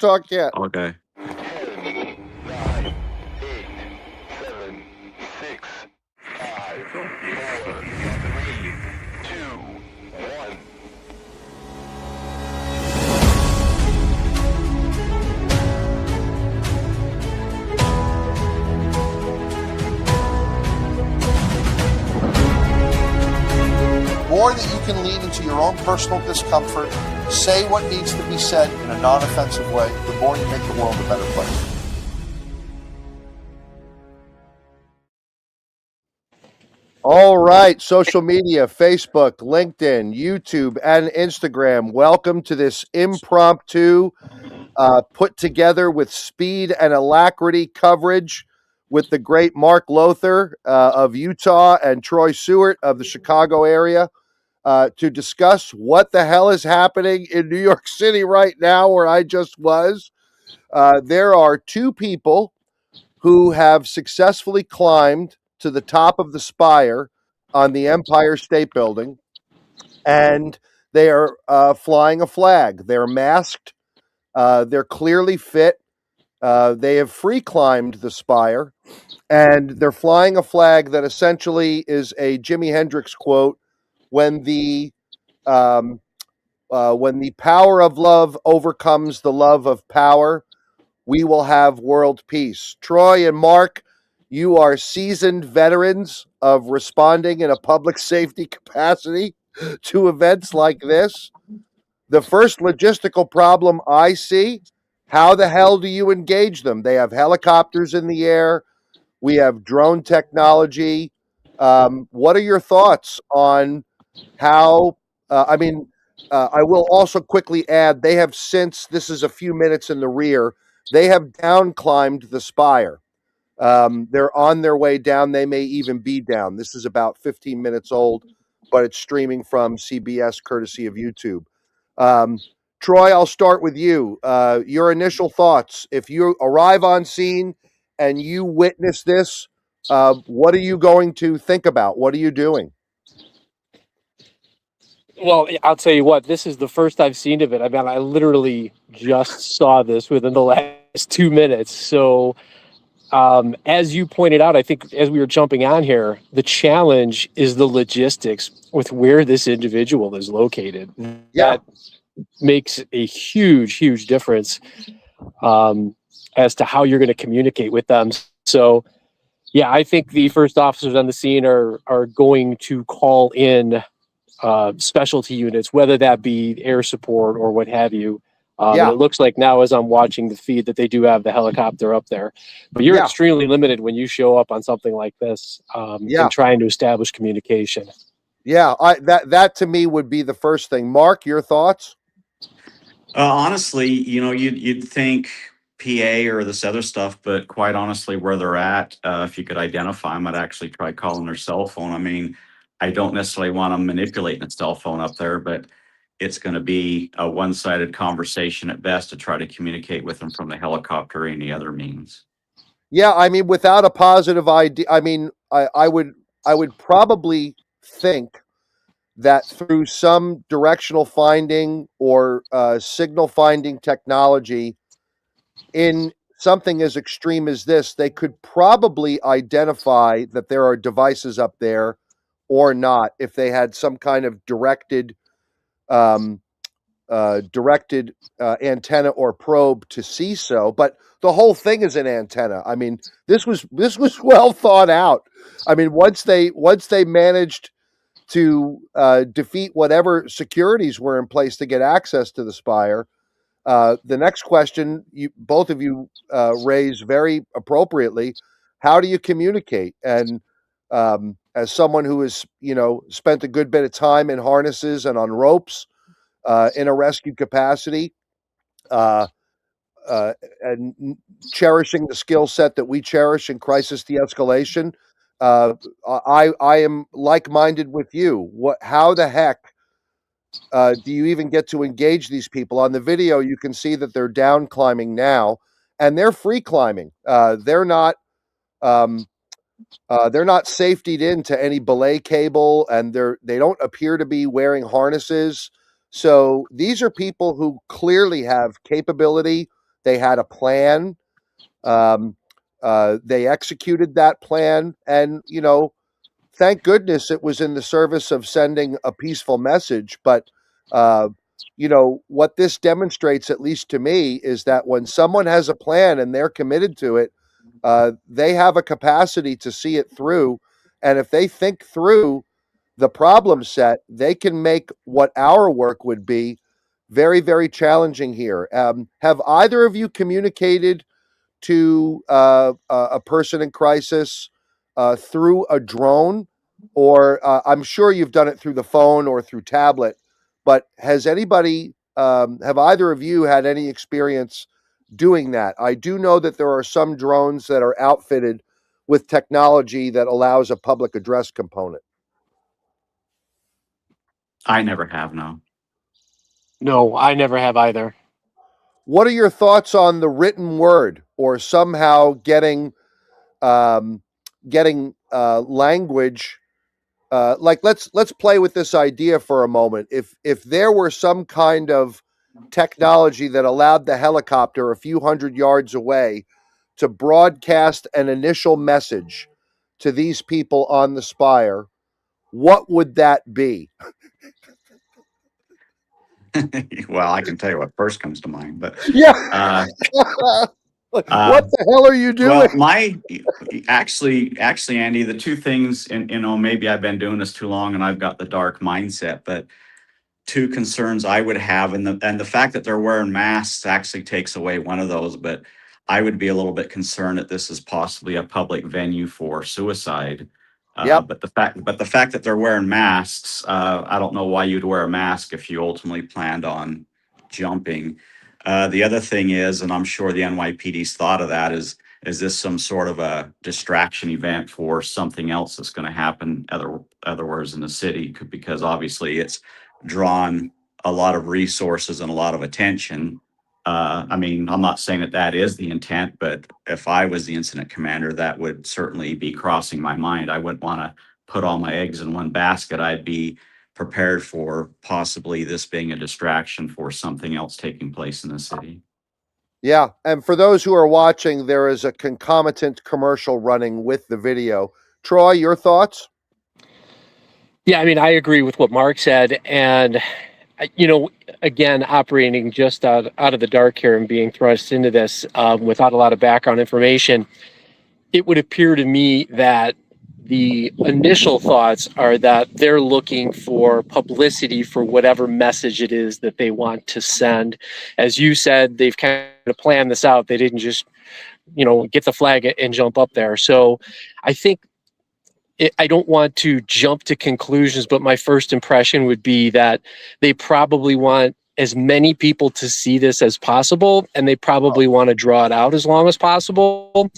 talk yet. Okay. 10, 9, 8, 7, 6, 5, 4, 3, 2, 1. More that you can lean into your own personal discomfort, say what needs to be said in a non-offensive way, the more you make the world a better place. All right, social media, Facebook, LinkedIn, YouTube, and Instagram. Welcome to this impromptu, put together with speed and alacrity coverage with the great Mark Lothar of Utah and Troy Stewart of the Chicago area to discuss what the hell is happening in New York City right now, where I just was. There are two people who have successfully climbed to the top of the spire on the Empire State Building, and they are flying a flag. They're masked. They're clearly fit. They have free climbed the spire, and they're flying a flag that essentially is a Jimi Hendrix quote: "When um, when the power of love overcomes the love of power, we will have world peace." Troy and Mark, you are seasoned veterans of responding in a public safety capacity to events like this. The first logistical problem I see: how the hell do you engage them? They have helicopters in the air. We have drone technology. What are your thoughts on how? I will also quickly add they have since, this is a few minutes in the rear, they have down climbed the spire. They're on their way down. They may even be down. This is about 15 minutes old, but it's streaming from CBS courtesy of YouTube. Um, Troy, I'll start with you. Your initial thoughts. If you arrive on scene and you witness this, what are you going to think about? What are you doing? Well, I'll tell you what, this is the first I've seen of it. I mean, I literally just saw this within the last 2 minutes. So, as you pointed out, I think as we were jumping on here, the challenge is the logistics with where this individual is located. Yeah. That makes a huge, huge difference as to how you're going to communicate with them. So, yeah, I think the first officers on the scene are going to call in specialty units, whether that be air support or what have you. And Yeah. it looks like now, as I'm watching the feed, that they do have the helicopter up there. But you're Yeah. extremely limited when you show up on something like this Yeah. and trying to establish communication. Yeah. That to me would be the first thing. Mark, your thoughts? Honestly, you'd think PA or this other stuff, but quite honestly, where they're at, if you could identify them, I'd actually try calling their cell phone. I mean, I don't necessarily want them manipulating a cell phone up there, but it's going to be a one-sided conversation at best to try to communicate with them from the helicopter or any other means. Yeah, I mean, without a positive idea, I mean, I would probably think that through some directional finding or signal finding technology in something as extreme as this, they could probably identify that there are devices up there or not if they had some kind of um, directed antenna or probe to see so. But the whole thing is an antenna. I mean, this was well thought out. I mean, once they managed to defeat whatever securities were in place to get access to the spire. The next question, both of you raise very appropriately: how do you communicate? And as someone who has, spent a good bit of time in harnesses and on ropes in a rescue capacity, uh, and cherishing the skill set that we cherish in crisis de-escalation, I am like-minded with you. How the heck do you even get to engage these people? On the video, you can see that they're down climbing now, and they're free climbing. Um, they're not safetied into any belay cable, and they don't appear to be wearing harnesses. So these are people who clearly have capability. They had a plan. Um, they executed that plan, and thank goodness it was in the service of sending a peaceful message. But uh, what this demonstrates, at least to me, is that when someone has a plan and they're committed to it, they have a capacity to see it through. And if they think through the problem set, they can make what our work would be very, very challenging here. Have either of you communicated to a person in crisis through a drone, or I'm sure you've done it through the phone or through tablet, but has anybody, have either of you had any experience doing that? I do know that there are some drones that are outfitted with technology that allows a public address component. I never have, no. No, I never have either. What are your thoughts on the written word, or somehow um, getting language? Like let's play with this idea for a moment. If there were some kind of technology that allowed the helicopter a few hundred yards away to broadcast an initial message to these people on the spire, what would that be? Well, I can tell you what first comes to mind, but Yeah. uh, What uh, the hell are you doing? well, my actually, Andy, the two things, and maybe I've been doing this too long and I've got the dark mindset, but two concerns I would have, and the fact that they're wearing masks actually takes away one of those. But I would be a little bit concerned that this is possibly a public venue for suicide. Yep. But the fact that they're wearing masks, I don't know why you'd wear a mask if you ultimately planned on jumping. The other thing is, and I'm sure the NYPD's thought of that, is this some sort of a distraction event for something else that's going to happen otherwise in the city? Because obviously it's drawn a lot of resources and a lot of attention. I mean, I'm not saying that that is the intent, but if I was the incident commander, that would certainly be crossing my mind. I wouldn't want to put all my eggs in one basket. I'd be prepared for possibly this being a distraction for something else taking place in the city. Yeah. And for those who are watching, there is a concomitant commercial running with the video. Troy, your thoughts? Yeah, I mean, I agree with what Mark said. And, you know, again, operating just out of the dark here and being thrust into this without a lot of background information, it would appear to me that the initial thoughts are that they're looking for publicity for whatever message it is that they want to send. As you said, they've kind of planned this out. They didn't just, get the flag and jump up there. So I think I don't want to jump to conclusions, but my first impression would be that they probably want as many people to see this as possible, and they probably want to draw it out as long as possible.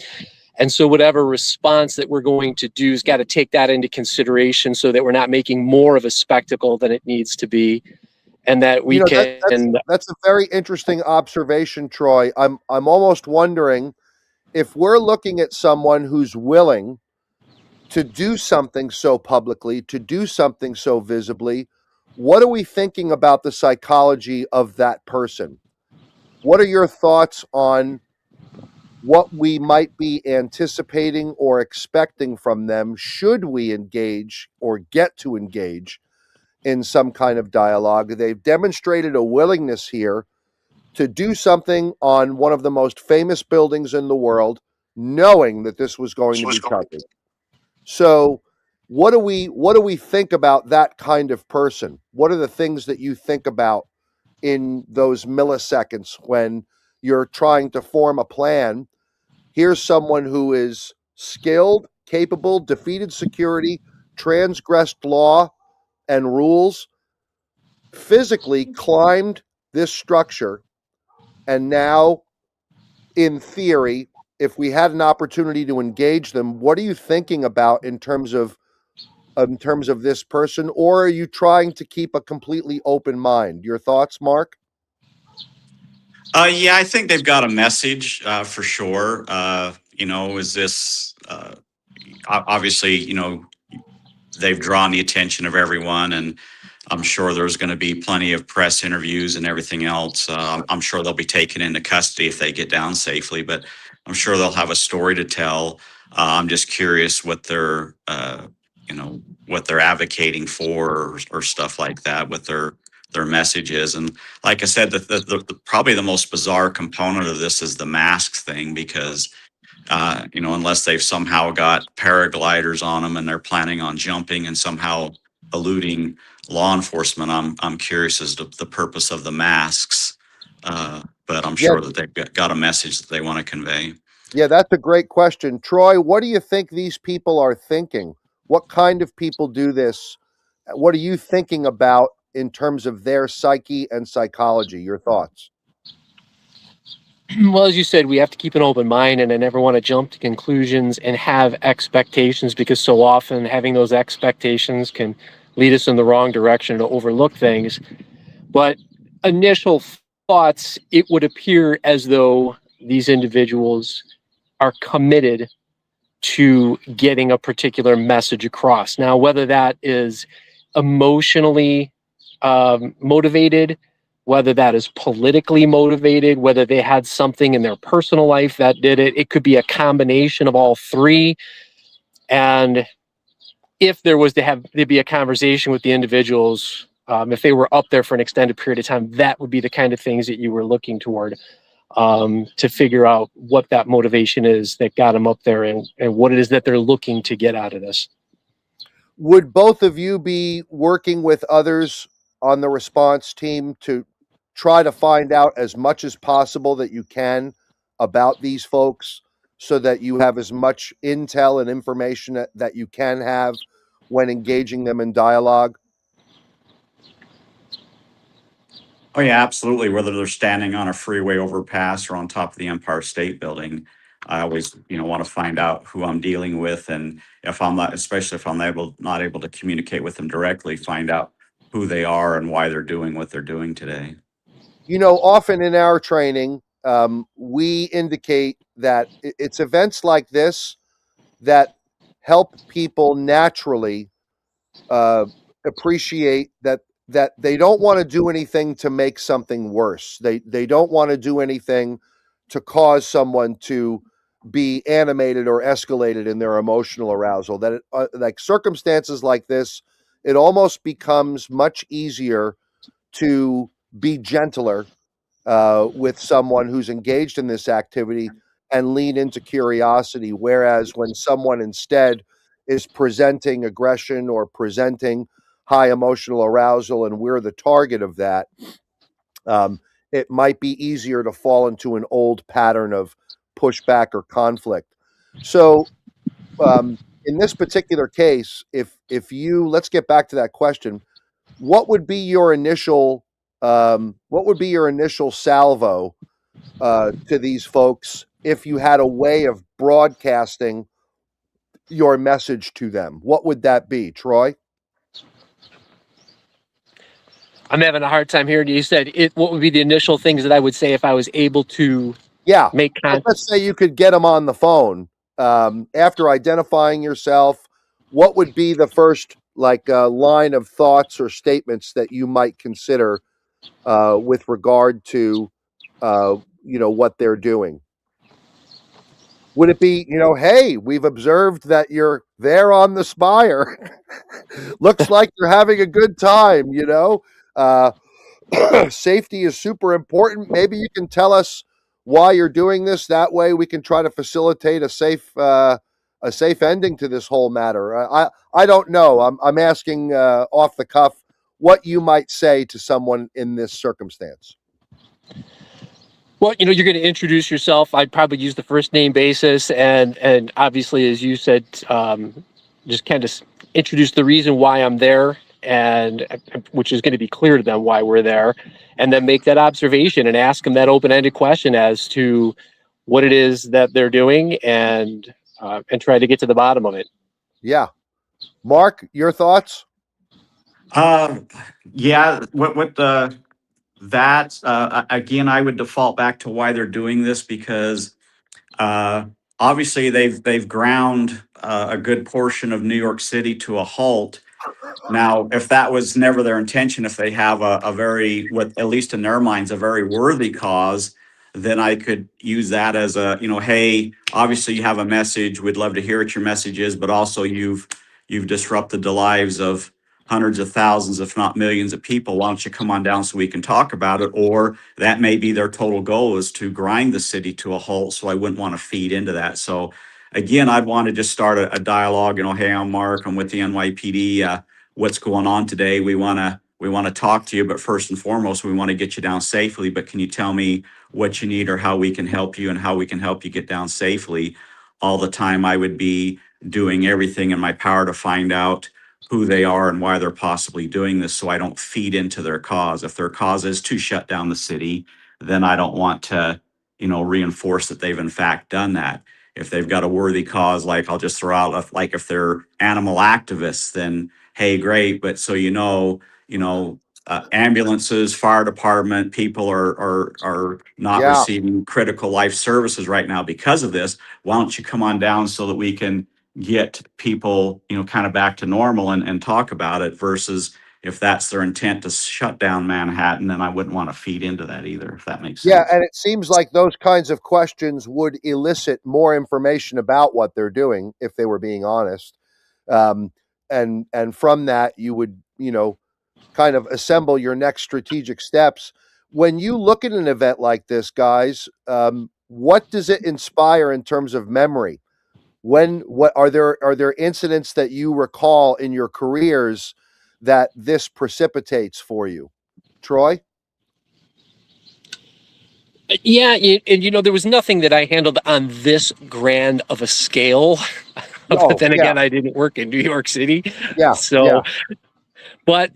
And so whatever response that we're going to do has got to take that into consideration so that we're not making more of a spectacle than it needs to be, and that we That's a very interesting observation, Troy. I'm almost wondering if we're looking at someone who's willing to do something so publicly, to do something so visibly, what are we thinking about the psychology of that person? What are your thoughts on what we might be anticipating or expecting from them should we engage or get to engage in some kind of dialogue? They've demonstrated a willingness here to do something on one of the most famous buildings in the world, knowing that this was going to be covered. So, what do we think about that kind of person? What are the things that you think about in those milliseconds when you're trying to form a plan? Here's someone who is skilled, capable, defeated security, transgressed law and rules, physically climbed this structure, and now, in theory, if we had an opportunity to engage them, what are you thinking about in terms of this person, or are you trying to keep a completely open mind? Your thoughts, Mark? Yeah, I think they've got a message for sure. Is this obviously, they've drawn the attention of everyone, and I'm sure there's going to be plenty of press interviews and everything else. I'm sure they'll be taken into custody if they get down safely, but I'm sure they'll have a story to tell. I'm just curious what they're, what they're advocating for, or stuff like that, what their message is. And like I said, probably the most bizarre component of this is the masks thing, because unless they've somehow got paragliders on them and they're planning on jumping and somehow eluding law enforcement. I'm curious as to the purpose of the masks, but I'm Yeah, sure that they've got a message that they want to convey. yeah, that's a great question. Troy, what do you think these people are thinking? What kind of people do this? What are you thinking about in terms of their psyche and psychology? Your thoughts? Well, as you said, we have to keep an open mind, and I never want to jump to conclusions and have expectations, because so often having those expectations can lead us in the wrong direction to overlook things. But initial thoughts, it would appear as though these individuals are committed to getting a particular message across. Now, whether that is emotionally motivated, whether that is politically motivated, whether they had something in their personal life that did it, it could be a combination of all three. And if there was to be a conversation with the individuals, if they were up there for an extended period of time, that would be the kind of things that you were looking toward, to figure out what that motivation is that got them up there, and what it is that they're looking to get out of this. Would both of you be working with others on the response team to try to find out as much as possible that you can about these folks, so that you have as much intel and information that you can have when engaging them in dialogue? Oh yeah, absolutely. Whether they're standing on a freeway overpass or on top of the Empire State Building, I always, want to find out who I'm dealing with, and if I'm not, especially if I'm not able to communicate with them directly, find out who they are and why they're doing what they're doing today. Often in our training, we indicate that it's events like this that help people naturally uh, appreciate that they don't want to do anything to make something worse. They don't want to do anything to cause someone to be animated or escalated in their emotional arousal. That like circumstances like this, it almost becomes much easier to be gentler with someone who's engaged in this activity and lean into curiosity. Whereas when someone instead is presenting aggression or presenting high emotional arousal and we're the target of that, it might be easier to fall into an old pattern of pushback or conflict. So, in this particular case, if you let's get back to that question, what would be your initial salvo to these folks if you had a way of broadcasting your message to them? What would that be, Troy? I'm having a hard time hearing you. You said it. What would be the initial things that I would say if I was able to Yeah, make let's say you could get them on the phone after identifying yourself. What would be the first line of thoughts or statements that you might consider with regard to what they're doing? Would it be, hey, we've observed that you're there on the spire. Looks like you're having a good time, Uh, safety is super important. Maybe you can tell us why you're doing this. That way we can try to facilitate a safe ending to this whole matter. I don't know. I'm asking off the cuff what you might say to someone in this circumstance. Well, you're going to introduce yourself. I'd probably use the first name basis, and obviously, as you said, just kind of introduce the reason why I'm there, and which is going to be clear to them why we're there, and then make that observation and ask them that open-ended question as to what it is that they're doing, and try to get to the bottom of it. Yeah, Mark, your thoughts? Yeah, what that again, I would default back to why they're doing this, because uh, obviously they've ground a good portion of New York City to a halt, Now, if that was never their intention, if they have a very, what at least in their minds, a very worthy cause, then I could use that as a, hey, obviously you have a message. We'd love to hear what your message is, but also you've disrupted the lives of hundreds of thousands, if not millions of people. Why don't you come on down so we can talk about it? Or that may be their total goal, is to grind the city to a halt. So I wouldn't want to feed into that. So again, I'd want to just start a dialogue. Hey, I'm Mark. I'm with the NYPD. What's going on today? We want to talk to you, but first and foremost, we want to get you down safely. But can you tell me what you need or how we can help you and how we can help you get down safely? All the time, I would be doing everything in my power to find out who they are and why they're possibly doing this, so I don't feed into their cause. If their cause is to shut down the city, then I don't want to, reinforce that they've in fact done that. If they've got a worthy cause, like I'll just throw out, like if they're animal activists, then hey, great. But so ambulances, fire department, people are not Yeah. receiving critical life services right now because of this. Why don't you come on down so that we can get people, kind of back to normal and talk about it, versus if that's their intent to shut down Manhattan, then I wouldn't want to feed into that either, if that makes Yeah, sense. and it seems like those kinds of questions would elicit more information about what they're doing if they were being honest. Um, and from that, you would, kind of assemble your next strategic steps. When you look at an event like this, guys, what does it inspire in terms of memory? What are there incidents that you recall in your careers that this precipitates for you, Troy? Yeah, and there was nothing that I handled on this grand of a scale. But Oh, then yeah, again, I didn't work in New York City. yeah, yeah, So, but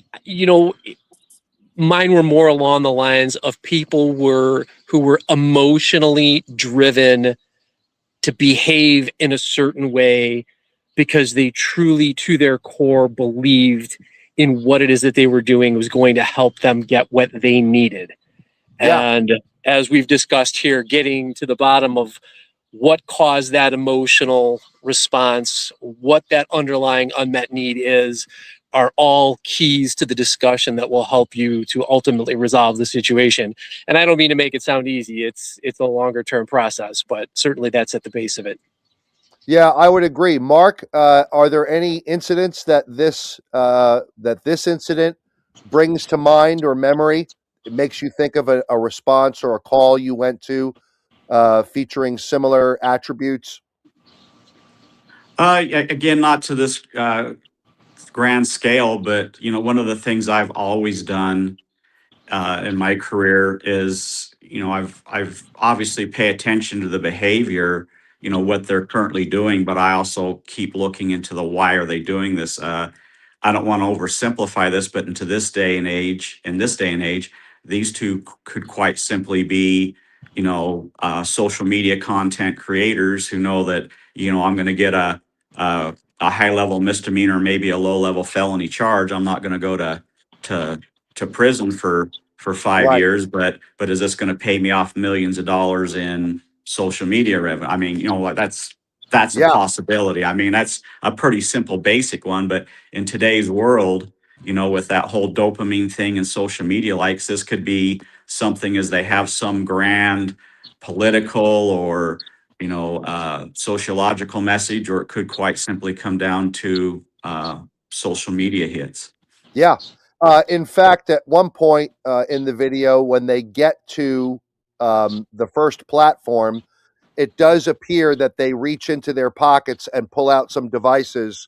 mine were more along the lines of people who were emotionally driven to behave in a certain way because they truly, to their core, believed in what it is that they were doing was going to help them get what they needed. yeah, And as we've discussed here, getting to the bottom of what caused that emotional response, what that underlying unmet need is, are all keys to the discussion that will help you to ultimately resolve the situation. And I don't mean to make it sound easy. It's a longer term process, but certainly that's at the base of it. yeah. I would agree. Mark, are there any incidents that this incident brings to mind or memory? It makes you think of a response or a call you went to featuring similar attributes. Again, not to this grand scale, but one of the things I've always done in my career is, I've obviously pay attention to the behavior, what they're currently doing, but I also keep looking into the why are they doing this. I don't want to oversimplify this, but in this day and age, these two could quite simply be, social media content creators who know that, I'm going to get a high level misdemeanor, maybe a low level felony charge. I'm not going to go to to prison for five Right. years, but is this going to pay me off millions of dollars in social media revenue? I mean, like that's a Yeah. possibility. I mean, that's a pretty simple, basic one, but in today's world, with that whole dopamine thing and social media likes, this could be something as they have some grand political or sociological message, or it could quite simply come down to social media hits. Yeah. In fact, at one point in the video, when they get to the first platform, it does appear that they reach into their pockets and pull out some devices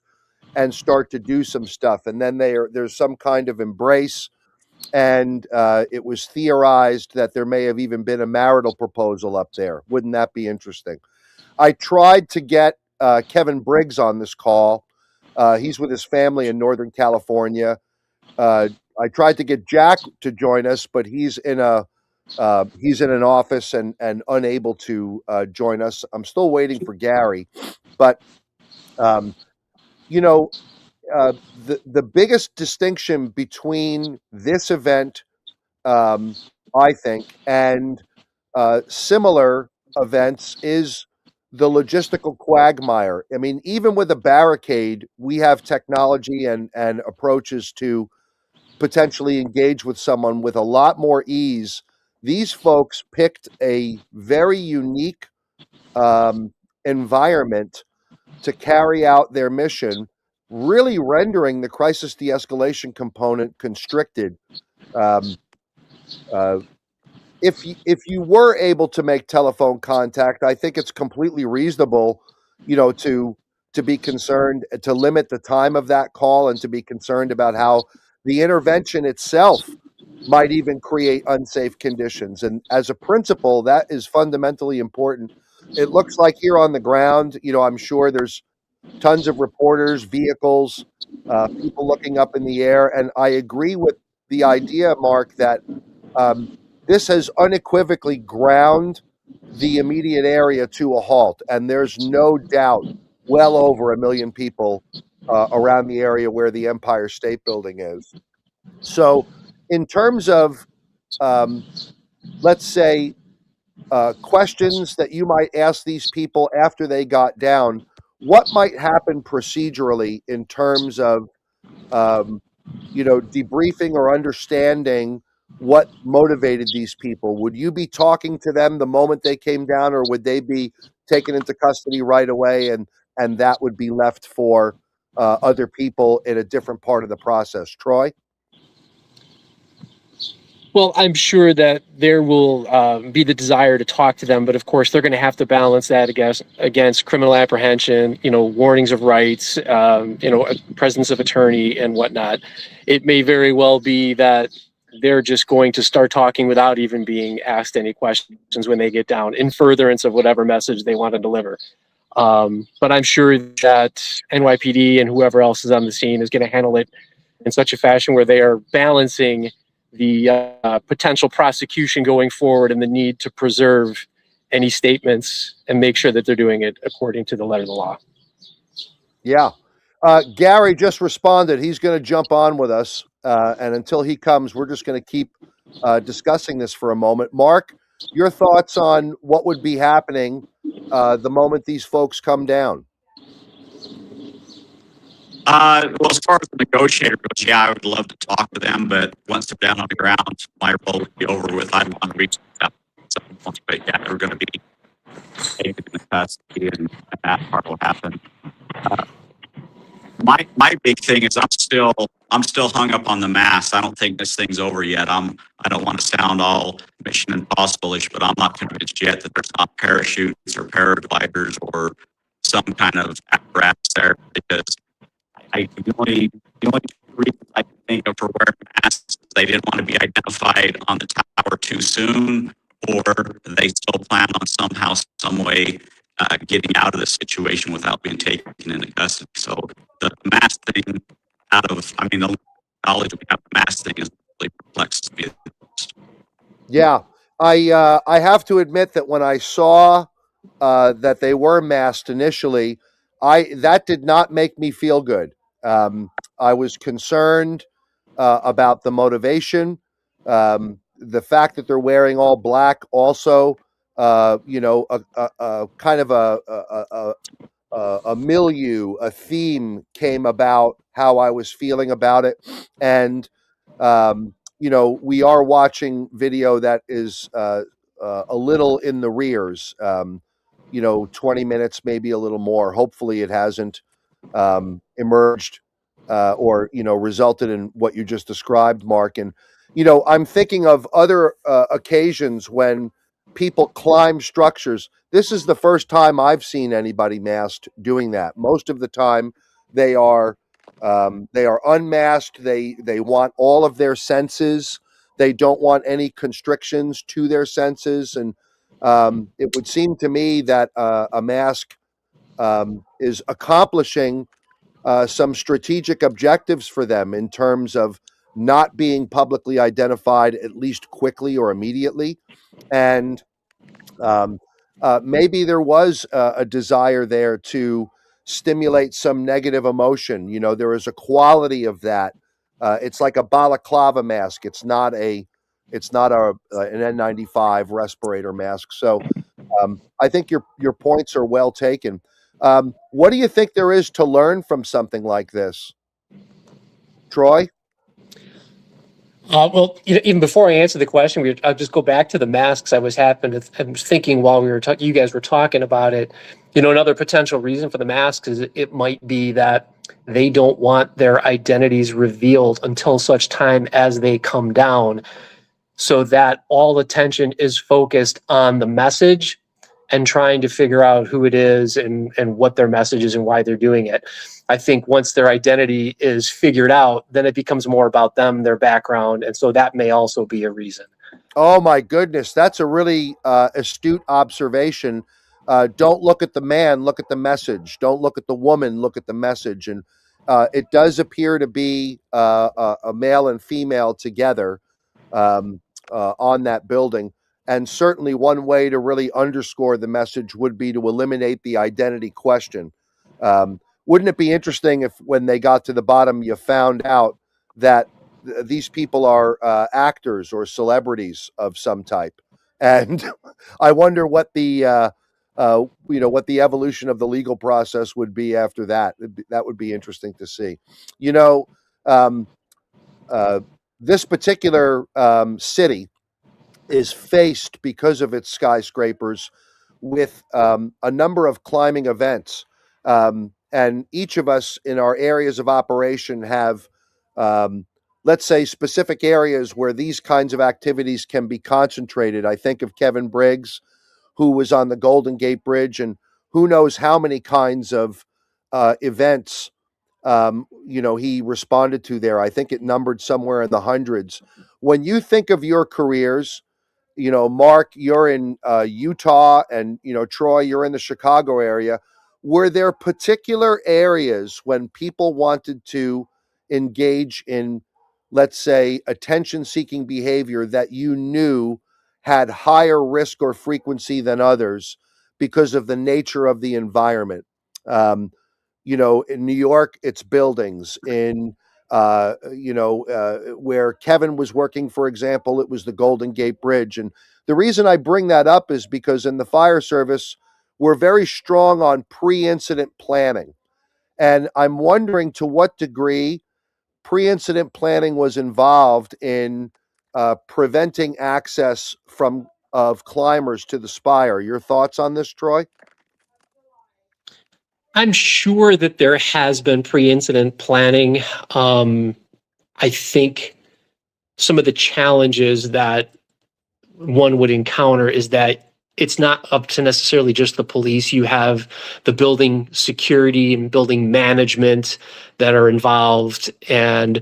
and start to do some stuff. And then there's some kind of embrace. And it was theorized that there may have even been a marital proposal up there. Wouldn't that be interesting? I tried to get Kevin Briggs on this call. He's with his family in Northern California. Uh, I tried to get Jack to join us, but he's in an office and unable to join us. I'm still waiting for Gary, but um, you know the biggest distinction between this event, I think, and similar events is the logistical quagmire. I mean, even with a barricade, we have technology and approaches to potentially engage with someone with a lot more ease. These folks picked a very unique environment to carry out their mission, really rendering the crisis de-escalation component constricted. Um, uh, if you were able to make telephone contact, I think it's completely reasonable, to be concerned, to limit the time of that call, and to be concerned about how the intervention itself might even create unsafe conditions. And as a principle, that is fundamentally important. It looks like here on the ground, I'm sure there's tons of reporters, vehicles, people looking up in the air. And I agree with the idea, Mark, that um, this has unequivocally ground the immediate area to a halt. And there's no doubt well over 1 million people around the area where the Empire State Building is. So, in terms of, um, let's say, questions that you might ask these people after they got down, what might happen procedurally in terms of, um, debriefing or understanding what motivated these people? Would you be talking to them the moment they came down, or would they be taken into custody right away, and that would be left for other people in a different part of the process? Troy? Well, I'm sure that there will be the desire to talk to them, but of course they're going to have to balance that against criminal apprehension, warnings of rights, presence of attorney and whatnot. It may very well be that they're just going to start talking without even being asked any questions when they get down, in furtherance of whatever message they want to deliver. But I'm sure that NYPD and whoever else is on the scene is going to handle it in such a fashion where they are balancing the potential prosecution going forward and the need to preserve any statements and make sure that they're doing it according to the letter of the law. Yeah. Gary just responded. He's going to jump on with us. And until he comes, we're just going to keep discussing this for a moment. Mark, your thoughts on what would be happening the moment these folks come down? Well, as far as the negotiator goes, yeah, I would love to talk to them, but once they're down on the ground, my role would be over with. I'd want to reach out to someone, but yeah, they're going to be taken into custody, and that part will happen. My big thing is I'm still hung up on the mask. I don't think this thing's over yet. I don't want to sound all Mission Impossible-ish, but I'm not convinced yet that there's not parachutes or paragliders or some kind of apparatus there, because the only reason I can think of for wearing masks is they didn't want to be identified on the tower too soon, or they still plan on somehow, some way, getting out of the situation without being taken into custody. So the mask thing, the knowledge we have the mask thing is really perplexes me. Yeah, I have to admit that when I saw that they were masked initially, that did not make me feel good. I was concerned about the motivation, the fact that they're wearing all black. Also, a kind of a milieu, a theme came about how I was feeling about it, and we are watching video that is a little in the rears. 20 minutes, maybe a little more. Hopefully, it hasn't emerged or resulted in what you just described, Mark. And I'm thinking of other occasions when people climb structures. This is the first time I've seen anybody masked doing that. Most of the time, they are unmasked. They want all of their senses. They don't want any constrictions to their senses, and it would seem to me that a mask is accomplishing some strategic objectives for them in terms of not being publicly identified, at least quickly or immediately. And um, maybe there was a desire there to stimulate some negative emotion. There is a quality of that. It's like a balaclava mask. It's not an N95 respirator mask. So I think your points are well taken. What do you think there is to learn from something like this, Troy? Well, even before I answer the question, I'll just go back to the masks. I was thinking while we were talking, you guys were talking about it. Another potential reason for the masks is it might be that they don't want their identities revealed until such time as they come down, so that all attention is focused on the message and trying to figure out who it is and what their message is and why they're doing it. I think once their identity is figured out, then it becomes more about them, their background. And so that may also be a reason. Oh my goodness, that's a really astute observation. Don't look at the man, look at the message. Don't look at the woman, look at the message. And it does appear to be a male and female together um, on that building. And certainly, one way to really underscore the message would be to eliminate the identity question. Wouldn't it be interesting if, when they got to the bottom, you found out that these people are actors or celebrities of some type? And I wonder what the what the evolution of the legal process would be after that. That would be interesting to see. You know, um, uh, this particular city is faced, because of its skyscrapers, with a number of climbing events. And each of us in our areas of operation have, um, let's say, specific areas where these kinds of activities can be concentrated. I think of Kevin Briggs, who was on the Golden Gate Bridge, and who knows how many kinds of events he responded to there. I think it numbered somewhere in the hundreds. When you think of your careers, Mark, you're in Utah, and Troy, you're in the Chicago area. Were there particular areas when people wanted to engage in, let's say, attention-seeking behavior that you knew had higher risk or frequency than others because of the nature of the environment? Um, in New York, it's buildings. In where Kevin was working, for example, it was the Golden Gate Bridge. And the reason I bring that up is because in the fire service, we're very strong on pre-incident planning. And I'm wondering to what degree pre-incident planning was involved in preventing access from of climbers to the spire. Your thoughts on this, Troy? I'm sure that there has been pre-incident planning. I think some of the challenges that one would encounter is that it's not up to necessarily just the police. You have the building security and building management that are involved and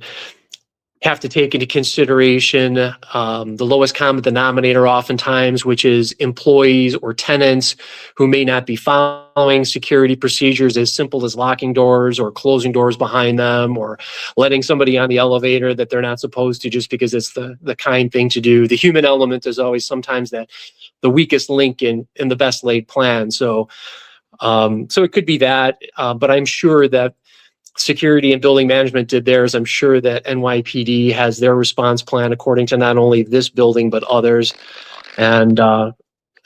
have to take into consideration the lowest common denominator oftentimes, which is employees or tenants who may not be following security procedures as simple as locking doors or closing doors behind them, or letting somebody on the elevator that they're not supposed to just because it's the kind thing to do. The human element is always sometimes the weakest link in the best laid plan. So it could be that, but I'm sure that security and building management did theirs. I'm sure that NYPD has their response plan according to not only this building but others, and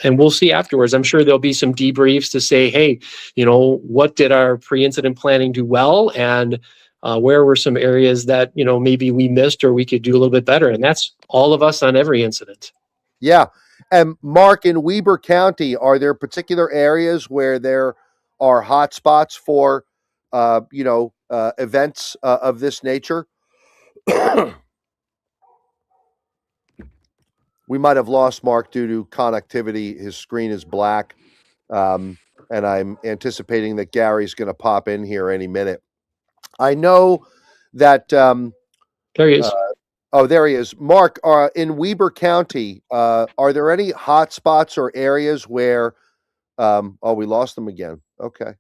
we'll see afterwards. I'm sure there'll be some debriefs to say, hey, what did our pre-incident planning do well, and where were some areas that maybe we missed or we could do a little bit better. And that's all of us on every incident. Yeah. And Mark, in Weber County, are there particular areas where there are hotspots for, events of this nature? We might have lost Mark due to connectivity. His screen is black. Um, and I'm anticipating that Gary's going to pop in here any minute. I know that. There he Uh, is. oh, there he is. Mark, in Weber County, are there any hotspots or areas where? Oh, we lost him again. Okay.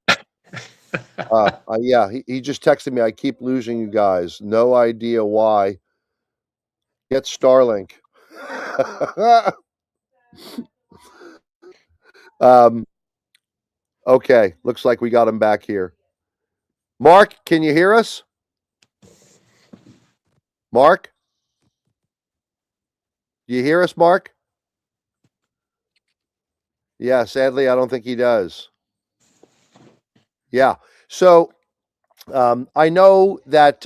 Yeah, he just texted me. I keep losing you guys. No idea why. Get Starlink. um, okay, looks like we got him back here. Mark, can you hear us? Mark, do you hear us, Mark? Yeah, sadly, I don't think he does. Yeah. So I know that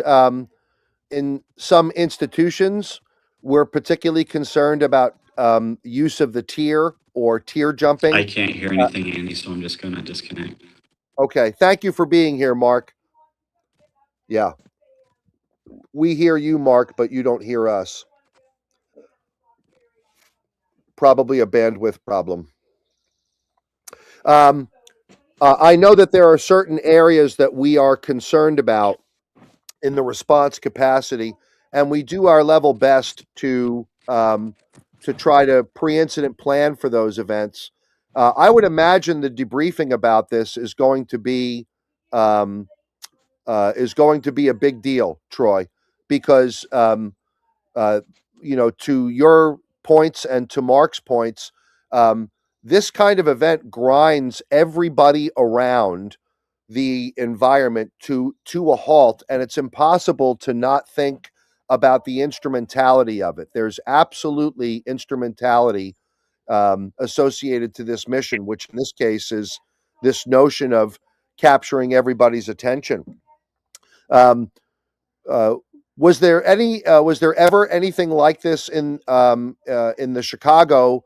in some institutions, we're particularly concerned about use of the tier or tier I jumping. can't hear Uh, anything, Andy, so I'm just gonna disconnect. okay. Thank you for being here, Mark. Yeah. We hear you, Mark, but you don't hear us. Probably a bandwidth problem. Um, I know that there are certain areas that we are concerned about in the response capacity, and we do our level best to try to pre-incident plan for those events. I would imagine the debriefing about this um, is going to be a big deal, Troy, because uh, to your points and to Mark's points, um, this kind of event grinds everybody around the environment to a halt, and it's impossible to not think about the instrumentality of it. There's absolutely instrumentality associated to this mission, which in this case is this notion of capturing everybody's attention. Um, uh, was there ever anything like this in the Chicago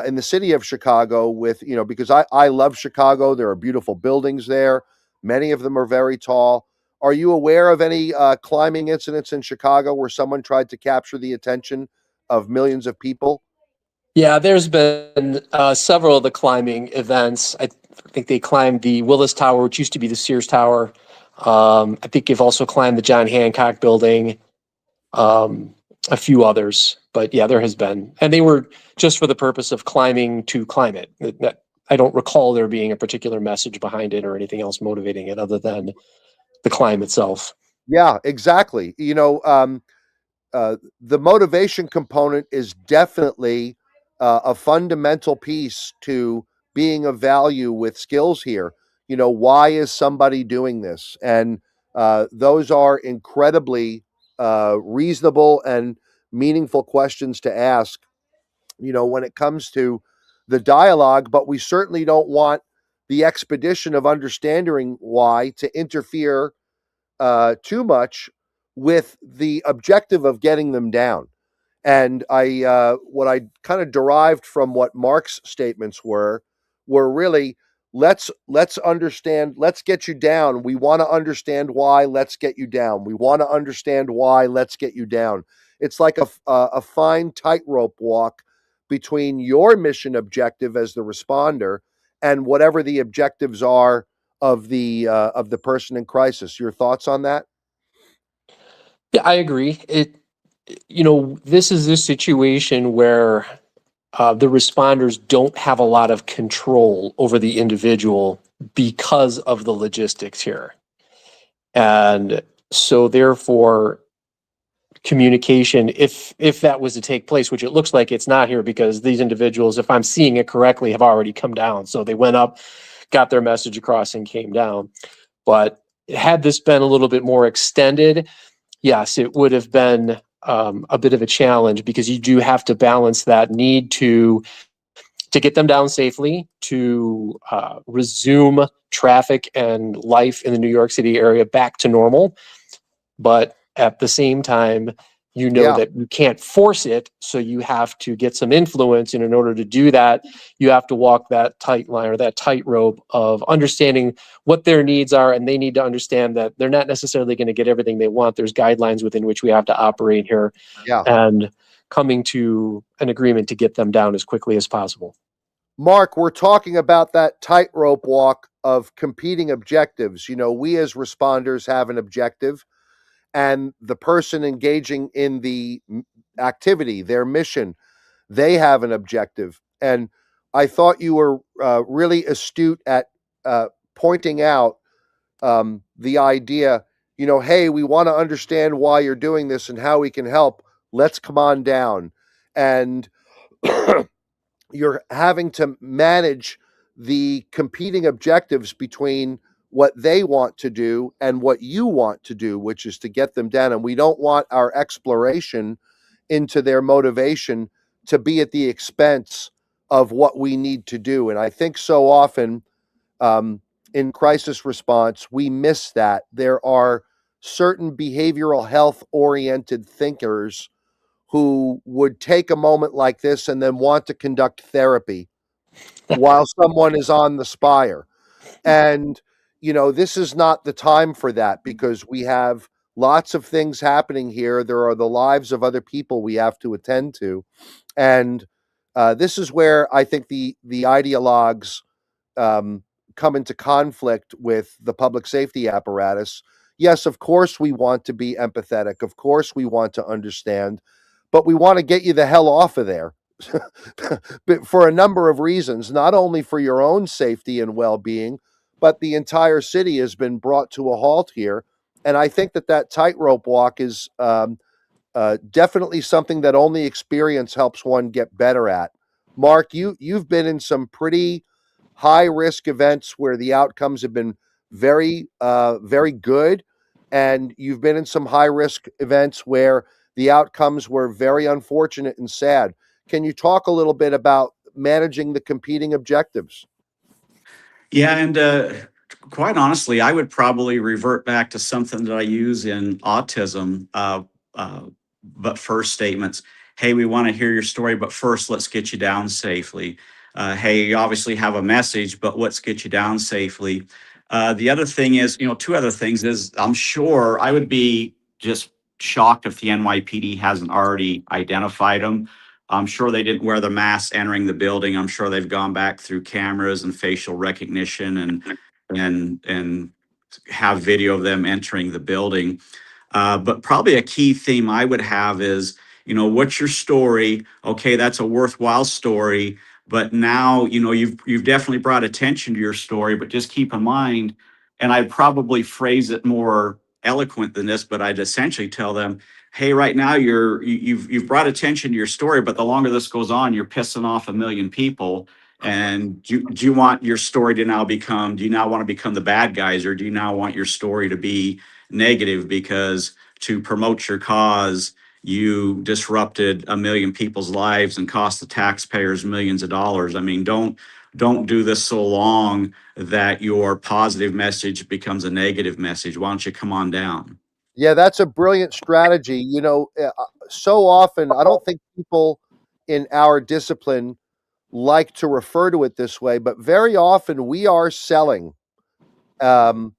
in the city of Chicago with because I love Chicago. There are beautiful buildings there. Many of them are very tall. Are you aware of any climbing incidents in Chicago where someone tried to capture the attention of millions of people? Yeah, there's been several of the climbing events. I think they climbed the Willis Tower, which used to be the Sears Tower. I think they've also climbed the John Hancock building, a few others. But yeah, there has been. And they were just for the purpose of climbing to climb it. I don't recall there being a particular message behind it or anything else motivating it other than the climb itself. Yeah, exactly. The motivation component is definitely a fundamental piece to being of value with skills here. Why is somebody doing this? And those are incredibly reasonable and meaningful questions to ask, when it comes to the dialogue, but we certainly don't want the expedition of understanding why to interfere too much with the objective of getting them down. And what I kind of derived from what Mark's statements were really let's understand, let's get you down. We want to understand why. Let's get you down. We want to understand why. Let's get you down. It's like a fine tightrope walk between your mission objective as the responder and whatever the objectives are of the person in crisis. Your thoughts on that? Yeah, I agree. This is a situation where the responders don't have a lot of control over the individual because of the logistics here. And so therefore communication, if that was to take place, which it looks like it's not here because these individuals, if I'm seeing it correctly, have already come down. So they went up, got their message across and came down. But had this been a little bit more extended, yes, it would have been a bit of a challenge because you do have to balance that need to get them down safely, to resume traffic and life in the New York City area back to normal. But at the same time, Yeah, that you can't force it. So you have to get some influence. And in order to do that, you have to walk that tight line or that tightrope of understanding what their needs are. And they need to understand that they're not necessarily going to get everything they want. There's guidelines within which we have to operate here yeah. and coming to an agreement to get them down as quickly as possible. Mark, we're talking about that tightrope walk of competing objectives. We as responders have an objective, and the person engaging in the activity, their mission, they have an objective. And I thought you were really astute at pointing out the idea, hey, we want to understand why you're doing this and how we can help. Let's come on down. And you're having to manage the competing objectives between what they want to do and what you want to do, which is to get them down. And we don't want our exploration into their motivation to be at the expense of what we need to do. And I think so often in crisis response, we miss that. There are certain behavioral health oriented thinkers who would take a moment like this and then want to conduct therapy while someone is on the spire. And, this is not the time for that because we have lots of things happening here. There are the lives of other people we have to attend to. And this is where I think the ideologues um, come into conflict with the public safety apparatus. Yes, of course, we want to be empathetic. Of course, we want to understand, but we want to get you the hell off of there but for a number of reasons, not only for your own safety and well being, but the entire city has been brought to a halt here. And I think that tightrope walk is definitely something that only experience helps one get better at. Mark, you've been in some pretty high risk events where the outcomes have been very good, and you've been in some high risk events where the outcomes were very unfortunate and sad. Can you talk a little bit about managing the competing objectives? Yeah, and quite honestly, I would probably revert back to something that I use in autism. But first statements, hey, we want to hear your story, but first let's get you down safely. Hey, you obviously have a message, but let's get you down safely. The other thing is, two other things is I'm sure I would be just shocked if the NYPD hasn't already identified them. I'm sure they didn't wear the masks entering the building. I'm sure they've gone back through cameras and facial recognition and have video of them entering the building. But probably a key theme I would have is, what's your story? Okay, that's a worthwhile story, but now, you've definitely brought attention to your story, but just keep in mind, and I'd probably phrase it more eloquent than this, but I'd essentially tell them, hey, right now you've brought attention to your story, but the longer this goes on, you're pissing off a million people. And do you want your story to now become, do you now want to become the bad guys, or do you now want your story to be negative because to promote your cause, you disrupted a million people's lives and cost the taxpayers millions of dollars? I mean, don't do this so long that your positive message becomes a negative message. Why don't you come on down? Yeah, that's a brilliant strategy. So often, I don't think people in our discipline like to refer to it this way, but very often we are selling. Um,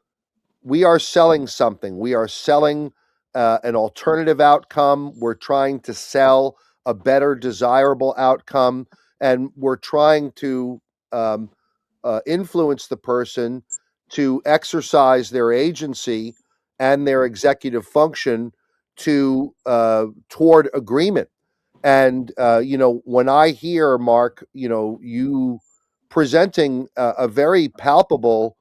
we are selling something. We are selling an alternative outcome. We're trying to sell a better, desirable outcome, and we're trying to um, influence the person to exercise their agency and their executive function to toward agreement. And when I hear Mark, you presenting a very palpable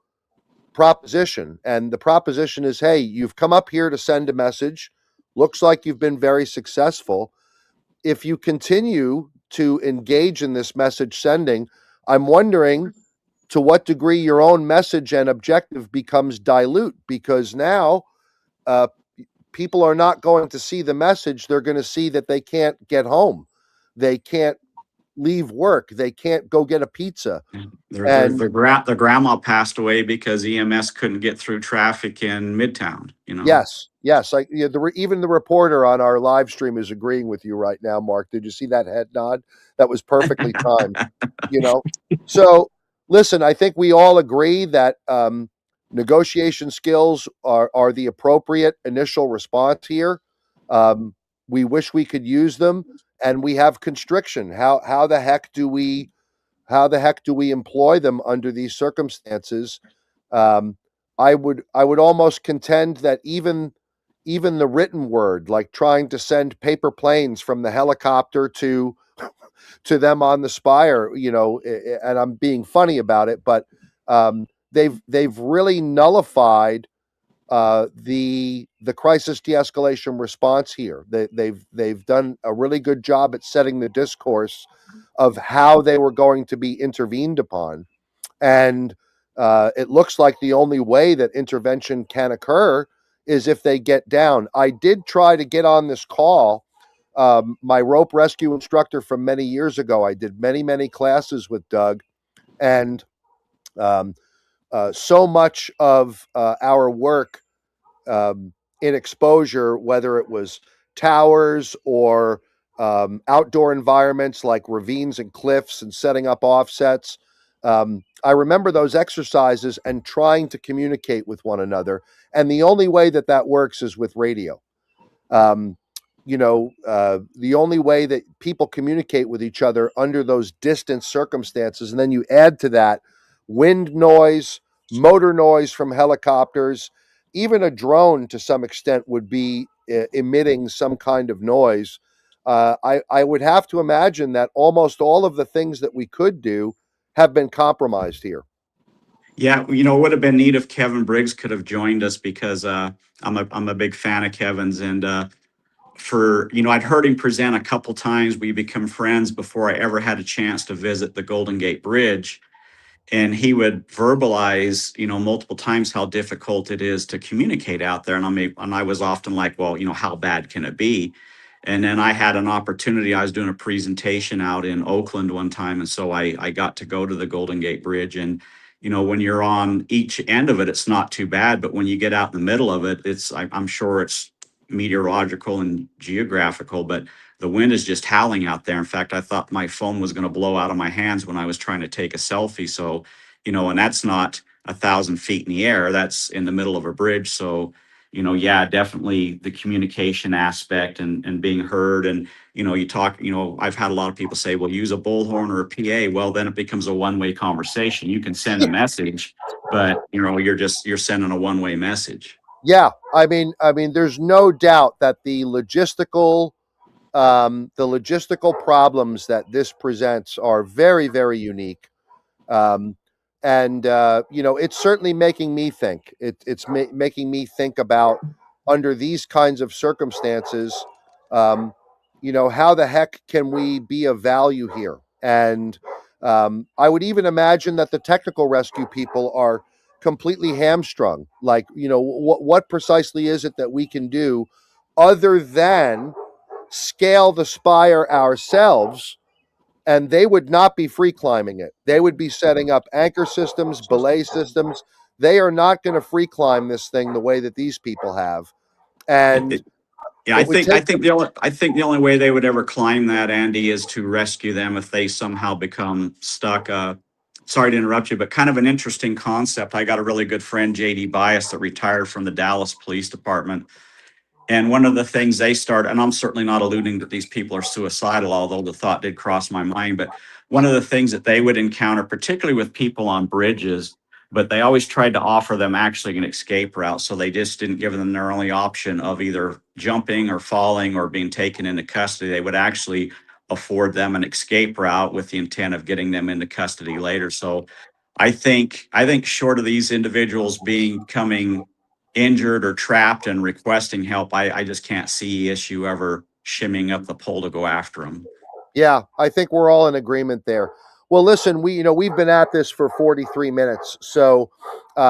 proposition, and the proposition is, hey, you've come up here to send a message. Looks like you've been very successful. If you continue to engage in this message sending, I'm wondering to what degree your own message and objective becomes dilute, because now uh, people are not going to see the message. They're going to see that they can't get home, they can't leave work, they can't go get a pizza. And The grandma passed away because EMS couldn't get through traffic in Midtown. yes, even the reporter on our live stream is agreeing with you right now, Mark. Did you see that head nod? That was perfectly timed. You know, so listen, I think we all agree that negotiation skills are the appropriate initial response here. Um, we wish we could use them, and we have constriction. How the heck do we employ them under these circumstances? Um, I would almost contend that even the written word, like trying to send paper planes from the helicopter to them on the spire, and I'm being funny about it, but they've really nullified the crisis de-escalation response here. They've done a really good job at setting the discourse of how they were going to be intervened upon, and it looks like the only way that intervention can occur is if they get down. I did try to get on this call my rope rescue instructor from many years ago. I did many classes with Doug, and so much of our work in exposure, whether it was towers or outdoor environments like ravines and cliffs and setting up offsets. I remember those exercises and trying to communicate with one another. And the only way that that works is with radio. The only way that people communicate with each other under those distant circumstances, and then you add to that wind noise, motor noise from helicopters, even a drone to some extent would be emitting some kind of noise. I would have to imagine that almost all of the things that we could do have been compromised here. Yeah, it would have been neat if Kevin Briggs could have joined us, because I'm a big fan of Kevin's, and I'd heard him present a couple times. We become friends before I ever had a chance to visit the Golden Gate Bridge. And he would verbalize, multiple times how difficult it is to communicate out there. And I was often like, well, how bad can it be? And then I had an opportunity. I was doing a presentation out in Oakland one time, and so I got to go to the Golden Gate Bridge. And when you're on each end of it, it's not too bad. But when you get out in the middle of it, I'm sure it's meteorological and geographical, but the wind is just howling out there. In fact, I thought my phone was going to blow out of my hands when I was trying to take a selfie. So, and that's not 1,000 feet in the air, that's in the middle of a bridge. So, yeah, definitely the communication aspect and being heard. And, you talk, I've had a lot of people say, well, use a bullhorn or a PA. Well, then it becomes a one-way conversation. You can send a message, but, you're sending a one-way message. Yeah, I mean, there's no doubt that the logistical problems that this presents are very unique, and it's certainly making me think. It's making me think about, under these kinds of circumstances, how the heck can we be of value here? And I would even imagine that the technical rescue people are completely hamstrung. Like, what precisely is it that we can do other than scale the spire ourselves? And they would not be free climbing it. They would be setting up anchor systems, belay systems. They are not going to free climb this thing the way that these people have. And yeah, I think the only way they would ever climb that, Andy, is to rescue them if they somehow become stuck. Sorry to interrupt you, but kind of an interesting concept. I got a really good friend, JD Bias, that retired from the Dallas Police Department. And one of the things they started, and I'm certainly not alluding that these people are suicidal, although the thought did cross my mind, but one of the things that they would encounter, particularly with people on bridges, but they always tried to offer them actually an escape route. So they just didn't give them their only option of either jumping or falling or being taken into custody. They would actually afford them an escape route with the intent of getting them into custody later. So I think short of these individuals becoming injured or trapped and requesting help, I just can't see issue ever shimmying up the pole to go after them. Yeah, I think we're all in agreement there. Well, listen, we've been at this for 43 minutes, so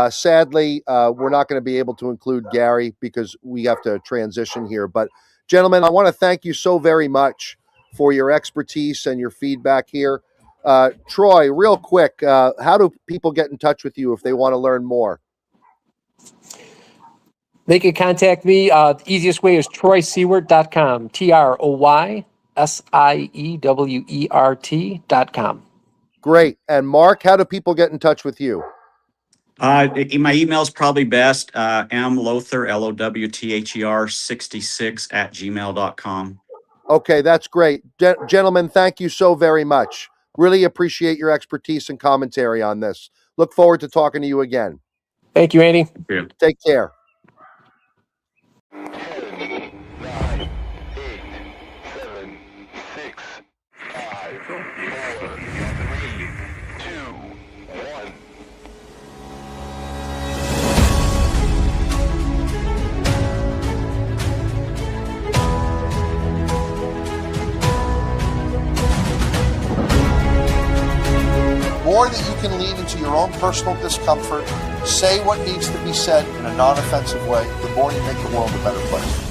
sadly, we're not going to be able to include Gary because we have to transition here. But gentlemen, I want to thank you so very much for your expertise and your feedback here. Troy, real quick, how do people get in touch with you if they want to learn more? They can contact me. The easiest way is troysiewert.com, TroySiewert.com. Great. And Mark, how do people get in touch with you? My email is probably best, mlowther, LOWTHER 66 @gmail.com. Okay, that's great. Gentlemen, thank you so very much. Really appreciate your expertise and commentary on this. Look forward to talking to you again. Thank you, Andy. Yeah. Take care. 10, 9, 8, 7, 6, 5, 4, 3, 2, 1. More that you can lean into your own personal discomfort, say what needs to be said in a non-offensive way, the more you make the world a better place.